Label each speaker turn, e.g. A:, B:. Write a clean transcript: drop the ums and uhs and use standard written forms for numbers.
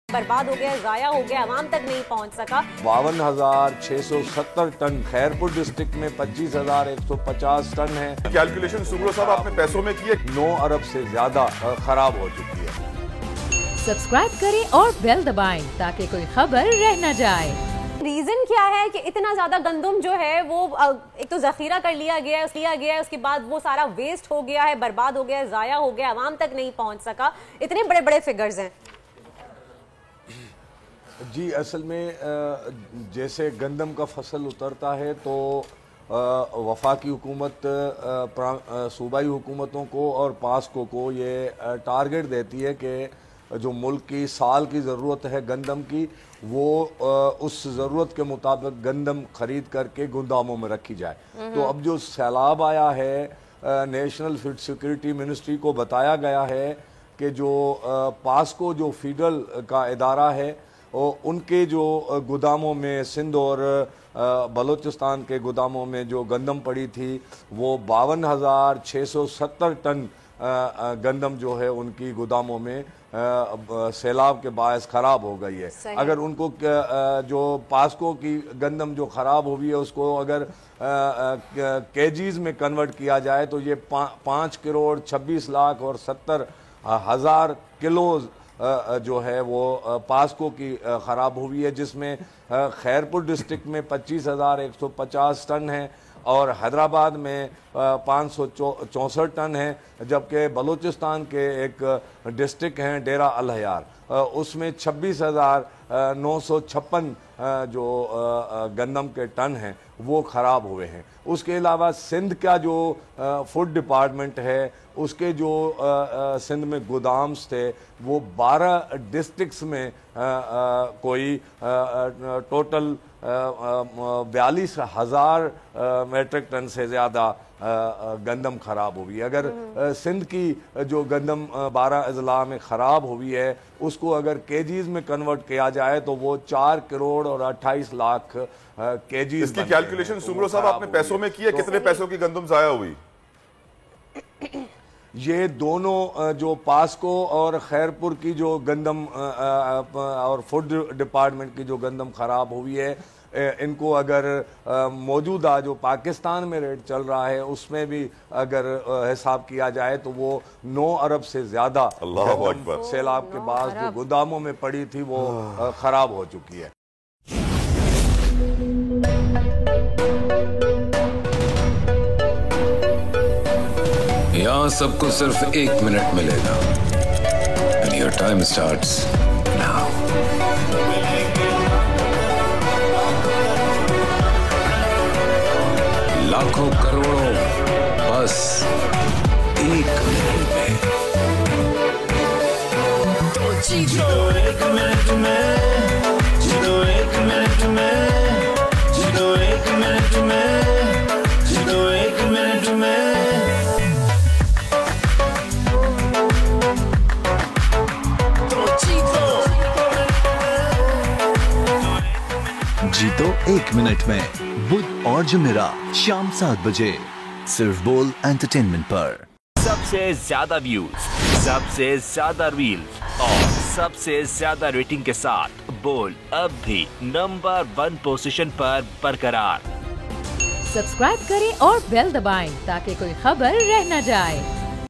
A: बर्बाद हो गया, जाया हो गया, आवाम तक नहीं पहुंच सका।
B: 52,670 टन, खैरपुर डिस्ट्रिक्ट में 25,150 टन है।
C: कैलकुलेशन सुब्रो साहब आपने पैसों में की है।
B: 9 अरब से ज्यादा खराब हो चुकी है।
D: सब्सक्राइब करें और बेल दबाएं ताकि कोई खबर रह न जाए।
A: रीजन क्या है कि इतना ज्यादा गंदम जो है वो एक तो जखीरा कर लिया गया है, उसके बाद वो सारा वेस्ट हो गया है, बर्बाद हो गया है, जाया हो गया, आवाम तक नहीं पहुंच सका। इतने बड़े बड़े फिगर्स हैं।
B: जी, असल में जैसे गंदम का फसल उतरता है तो वफाकी हुकूमत सूबाई हुकूमतों को और पास्को को ये टारगेट देती है कि जो मुल्क की साल की ज़रूरत है गंदम की, वो उस ज़रूरत के मुताबिक गंदम ख़रीद करके गोदामों में रखी जाए। तो अब जो सैलाब आया है, नेशनल फूड सिक्योरिटी मिनिस्ट्री को बताया गया है कि जो पास्को जो फीडल का इदारा है, उनके जो गोदामों में सिंध और बलूचिस्तान के गोदामों में जो गंदम पड़ी थी वो 52,670 टन गंदम जो है उनकी गोदामों में सैलाब के बायस ख़राब हो गई है। अगर उनको जो पास्को की गंदम जो ख़राब हुई है उसको अगर केजीज़ में कन्वर्ट किया जाए तो ये 5 करोड़ 26 लाख और 70,000 किलो जो है वो पास्को की ख़राब हुई है, जिसमें खैरपुर डिस्ट्रिक्ट में 25,150 टन है और हैदराबाद में 564 टन है, जबकि बलूचिस्तान के एक डिस्ट्रिक्ट हैं डेरा अल हयार, उसमें 26,956 जो गंदम के टन हैं वो ख़राब हुए हैं। उसके अलावा सिंध का जो फूड डिपार्टमेंट है उसके जो सिंध में गोदाम्स थे वो 12 डिस्ट्रिक्ट्स में कोई टोटल 42,000 मेट्रिक टन से ज़्यादा गंदम ख़राब हुई है। अगर सिंध की जो गंदम 12 अजला में ख़राब हुई है उसको अगर केजीज़ में कन्वर्ट किया जाए तो वो 4 करोड़ और 28 लाख केजीज़।
C: इसकी कैलकुलेशन सुब्रो साहब आपने पैसों में की है, कितने पैसों की गंदम ज़ाया हुई?
B: ये दोनों जो पास्को और खैरपुर की जो गंदम और फूड डिपार्टमेंट की जो गंदम ख़राब हुई है, इनको अगर मौजूदा जो पाकिस्तान में रेट चल रहा है उसमें भी अगर हिसाब किया जाए तो वो 9 अरब से ज़्यादा सैलाब के बाद जो गोदामों में पड़ी थी वो ख़राब हो चुकी है।
E: यहाँ सबको सिर्फ 1 मिनट मिलेगा and your time starts now. लाखों करोड़ों बस 1 मिनट में।
F: तो जीतो 1 मिनट में, जीतो 1 मिनट में, जीतो 1 मिनट में, जीतो 1 मिनट में।
G: जीतो 1 मिनट में, बुध और जुमेरात शाम 7 बजे सिर्फ बोल एंटरटेनमेंट पर।
H: सबसे ज्यादा व्यूज, सबसे ज्यादा रील्स और सबसे ज्यादा रेटिंग के साथ बोल अब भी नंबर 1 पोजीशन पर बरकरार।
D: सब्सक्राइब करें और बेल दबाएं ताकि कोई खबर रह न जाए।